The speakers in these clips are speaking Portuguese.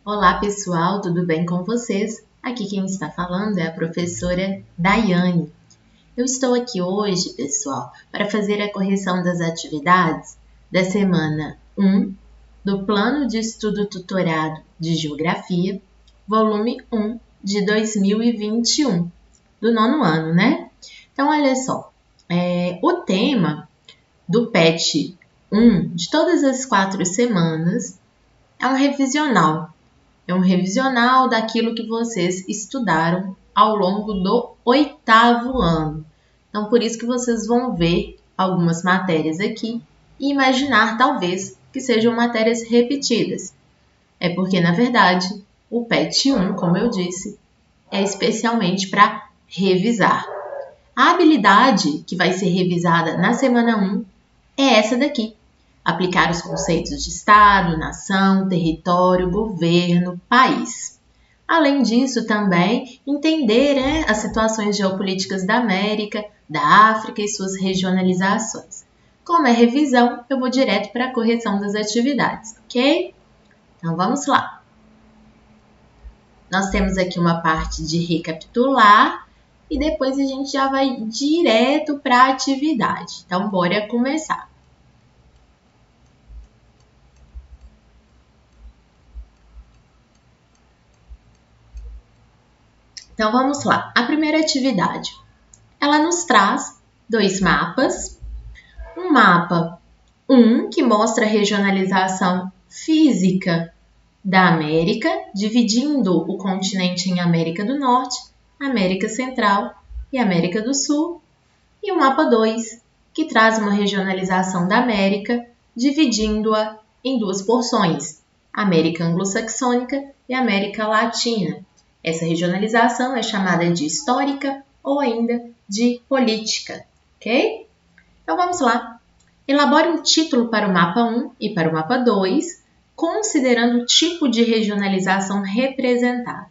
Olá pessoal, tudo bem com vocês? Aqui quem está falando é a professora Daiane. Eu estou aqui hoje, pessoal, para fazer a correção das atividades da semana 1 do Plano de Estudo Tutorado de Geografia, volume 1 de 2021, do nono ano, né? Então, olha só, o tema do PET 1 de todas as 4 semanas é um revisional. É um revisional daquilo que vocês estudaram ao longo do 8º ano. Então, por isso que vocês vão ver algumas matérias aqui e imaginar, talvez, que sejam matérias repetidas. É porque, na verdade, o PET 1, como eu disse, é especialmente para revisar. A habilidade que vai ser revisada na semana 1 é essa daqui. Aplicar os conceitos de Estado, nação, território, governo, país. Além disso, também entender as situações geopolíticas da América, da África e suas regionalizações. Como é revisão, eu vou direto para a correção das atividades, ok? Então, vamos lá. Nós temos aqui uma parte de recapitular e depois a gente já vai direto para a atividade. Então, bora começar. Então, vamos lá. A primeira atividade, ela nos traz 2 mapas. Um mapa 1, que mostra a regionalização física da América, dividindo o continente em América do Norte, América Central e América do Sul. E o mapa 2, que traz uma regionalização da América, dividindo-a em 2 porções, América Anglo-Saxônica e América Latina. Essa regionalização é chamada de histórica ou ainda de política, ok? Então vamos lá. Elabore um título para o mapa 1 e para o mapa 2, considerando o tipo de regionalização representado.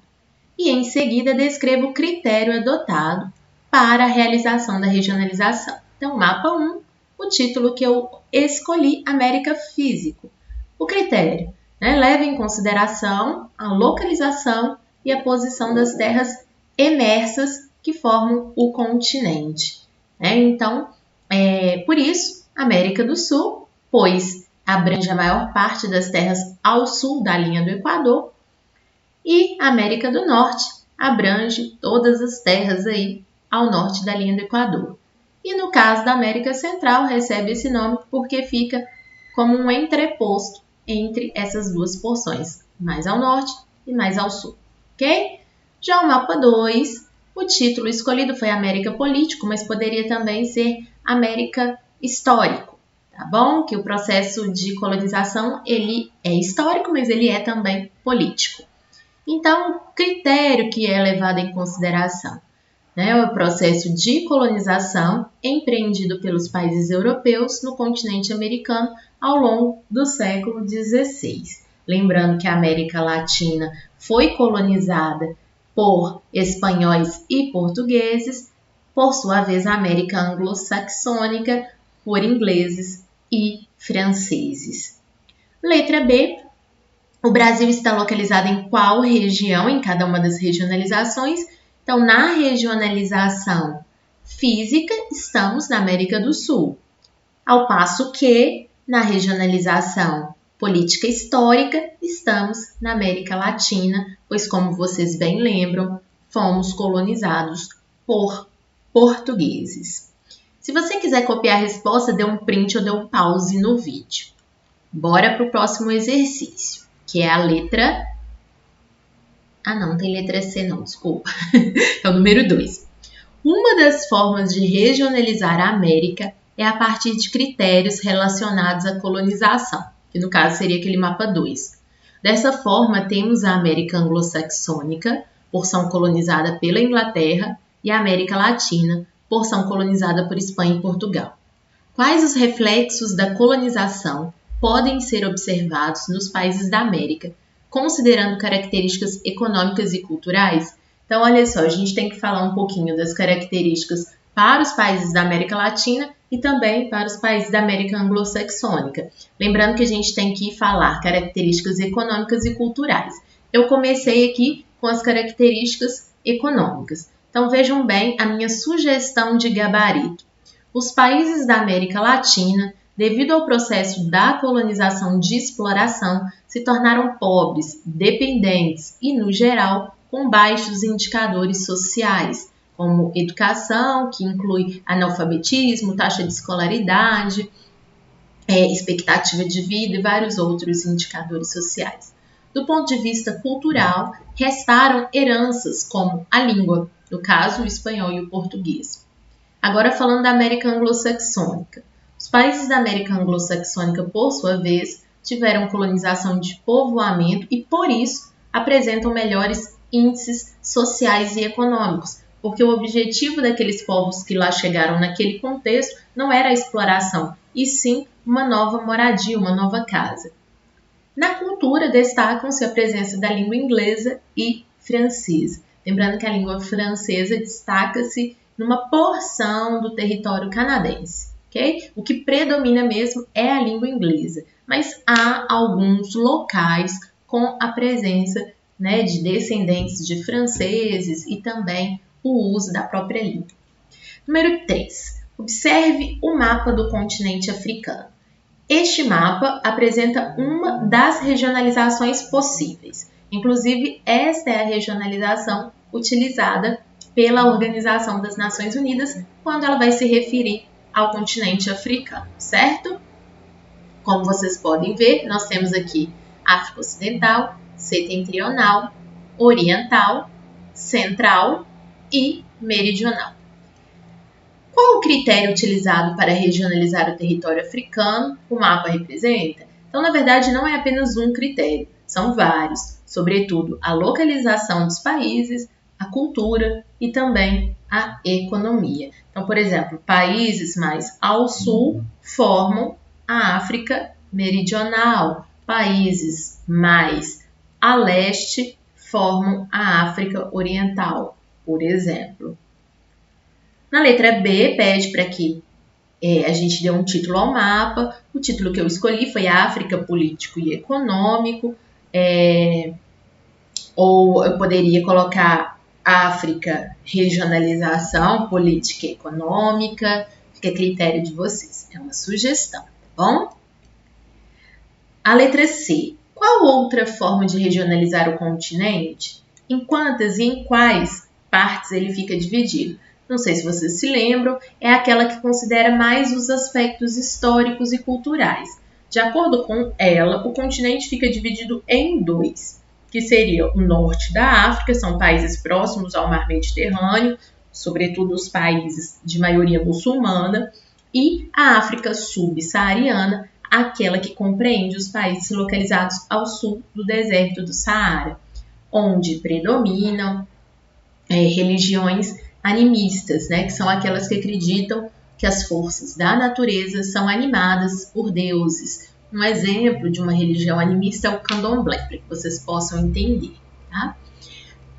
E em seguida descreva o critério adotado para a realização da regionalização. Então, mapa 1, o título que eu escolhi, América Físico. O critério, leva em consideração a localização e a posição das terras emersas que formam o continente. Então, por isso, América do Sul, pois abrange a maior parte das terras ao sul da linha do Equador, e América do Norte abrange todas as terras aí ao norte da linha do Equador. E no caso da América Central, recebe esse nome porque fica como um entreposto entre essas 2 porções, mais ao norte e mais ao sul. Ok? Já o mapa 2, o título escolhido foi América Político, mas poderia também ser América Histórico, tá bom? Que o processo de colonização, ele é histórico, mas ele é também político. Então, o critério que é levado em consideração é o processo de colonização empreendido pelos países europeus no continente americano ao longo do século XVI. Lembrando que a América Latina foi colonizada por espanhóis e portugueses, por sua vez a América anglo-saxônica por ingleses e franceses. Letra B. O Brasil está localizado em qual região em cada uma das regionalizações? Então, na regionalização física, estamos na América do Sul, ao passo que na regionalização política histórica, estamos na América Latina, pois, como vocês bem lembram, fomos colonizados por portugueses. Se você quiser copiar a resposta, dê um print ou dê um pause no vídeo. Bora para o próximo exercício, que é a letra... não tem letra C não, desculpa. É o número 2. Uma das formas de regionalizar a América é a partir de critérios relacionados à colonização, que no caso seria aquele mapa 2. Dessa forma, temos a América Anglo-Saxônica, porção colonizada pela Inglaterra, e a América Latina, porção colonizada por Espanha e Portugal. Quais os reflexos da colonização podem ser observados nos países da América, considerando características econômicas e culturais? Então, olha só, a gente tem que falar um pouquinho das características para os países da América Latina e também para os países da América Anglo-Saxônica. Lembrando que a gente tem que falar características econômicas e culturais. eu comecei aqui com as características econômicas. Então, vejam bem a minha sugestão de gabarito. Os países da América Latina, devido ao processo da colonização de exploração, se tornaram pobres, dependentes e, no geral, com baixos indicadores sociais, como educação, que inclui analfabetismo, taxa de escolaridade, expectativa de vida e vários outros indicadores sociais. Do ponto de vista cultural, restaram heranças como a língua, no caso o espanhol e o português. Agora falando da América Anglo-Saxônica. Os países da América Anglo-Saxônica, por sua vez, tiveram colonização de povoamento e, por isso, apresentam melhores índices sociais e econômicos, porque o objetivo daqueles povos que lá chegaram naquele contexto não era a exploração, e sim uma nova moradia, uma nova casa. Na cultura, destacam-se a presença da língua inglesa e francesa. Lembrando que a língua francesa destaca-se numa porção do território canadense. Okay? O que predomina mesmo é a língua inglesa, mas há alguns locais com a presença, de descendentes de franceses e também o uso da própria língua. Número 3. Observe o mapa do continente africano. Este mapa apresenta uma das regionalizações possíveis. Inclusive, esta é a regionalização utilizada pela Organização das Nações Unidas quando ela vai se referir ao continente africano, certo? Como vocês podem ver, nós temos aqui África Ocidental, Setentrional, Oriental, Central e Meridional. Qual o critério utilizado para regionalizar o território africano? O mapa representa? Então, na verdade, não é apenas um critério, são vários, sobretudo a localização dos países, a cultura e também a economia. Então, por exemplo, países mais ao sul formam a África Meridional, países mais a leste formam a África Oriental, por exemplo. Na letra B, pede para que a gente dê um título ao mapa. O título que eu escolhi foi África Político e Econômico, ou eu poderia colocar África Regionalização Política e Econômica, fica a critério de vocês, é uma sugestão, tá bom? A letra C, qual outra forma de regionalizar o continente? Em quantas e em quais partes ele fica dividido? Não sei se vocês se lembram, é aquela que considera mais os aspectos históricos e culturais. De acordo com ela, o continente fica dividido em dois, que seria o norte da África, são países próximos ao mar Mediterrâneo, sobretudo os países de maioria muçulmana, e a África subsaariana, aquela que compreende os países localizados ao sul do deserto do Saara, onde predominam religiões animistas, que são aquelas que acreditam que as forças da natureza são animadas por deuses. Um exemplo de uma religião animista é o candomblé, para que vocês possam entender. Tá?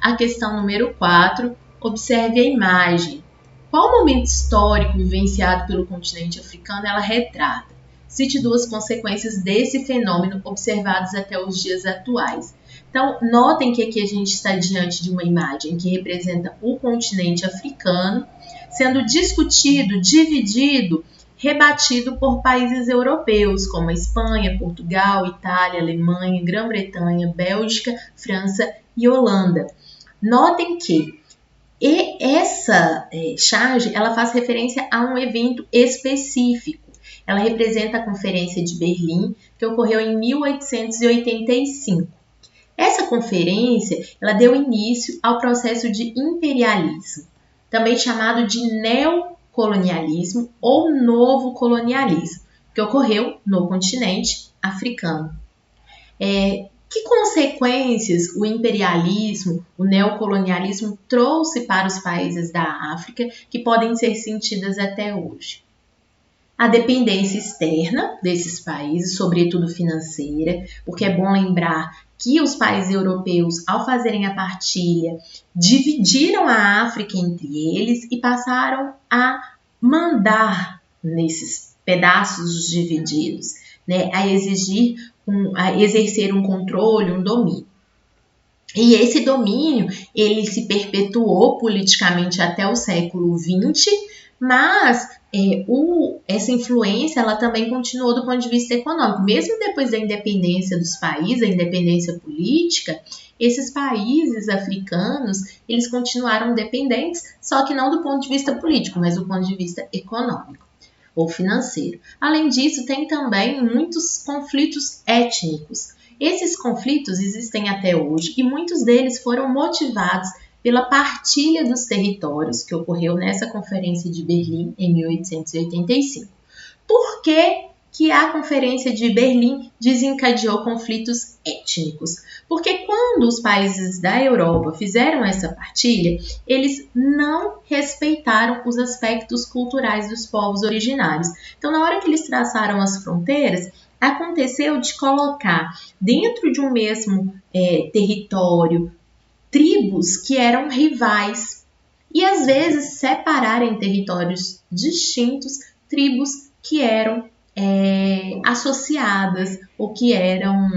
A questão número 4, observe a imagem. Qual momento histórico vivenciado pelo continente africano ela retrata? Cite duas consequências desse fenômeno observados até os dias atuais. Então, notem que aqui a gente está diante de uma imagem que representa o continente africano, sendo discutido, dividido, rebatido por países europeus, como a Espanha, Portugal, Itália, Alemanha, Grã-Bretanha, Bélgica, França e Holanda. Notem que essa charge ela faz referência a um evento específico. Ela representa a Conferência de Berlim, que ocorreu em 1885. Essa conferência ela deu início ao processo de imperialismo, também chamado de neocolonialismo ou novo colonialismo, que ocorreu no continente africano. Que consequências o imperialismo, o neocolonialismo trouxe para os países da África que podem ser sentidas até hoje? A dependência externa desses países, sobretudo financeira, porque é bom lembrar que os países europeus, ao fazerem a partilha, dividiram a África entre eles e passaram a mandar nesses pedaços divididos, a exercer um controle, um domínio. E esse domínio, ele se perpetuou politicamente até o século XX, mas essa influência ela também continuou do ponto de vista econômico. Mesmo depois da independência dos países, a independência política, esses países africanos, eles continuaram dependentes, só que não do ponto de vista político, mas do ponto de vista econômico ou financeiro. Além disso, tem também muitos conflitos étnicos. Esses conflitos existem até hoje e muitos deles foram motivados pela partilha dos territórios que ocorreu nessa Conferência de Berlim em 1885. Por que a Conferência de Berlim desencadeou conflitos étnicos? Porque quando os países da Europa fizeram essa partilha, eles não respeitaram os aspectos culturais dos povos originários. Então, na hora que eles traçaram as fronteiras, aconteceu de colocar dentro de um mesmo território tribos que eram rivais e às vezes separar em territórios distintos tribos que eram associadas ou que eram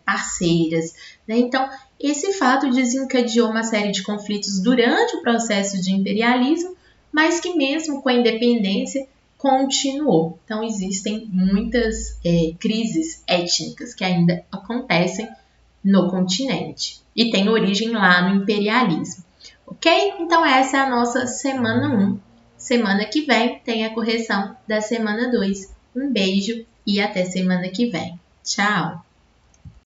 parceiras, né? Então, esse fato desencadeou uma série de conflitos durante o processo de imperialismo, mas que mesmo com a independência continuou. Então, existem muitas crises étnicas que ainda acontecem no continente e tem origem lá no imperialismo. Ok? Então, essa é a nossa semana 1. Semana que vem tem a correção da semana 2. Um beijo e até semana que vem. Tchau!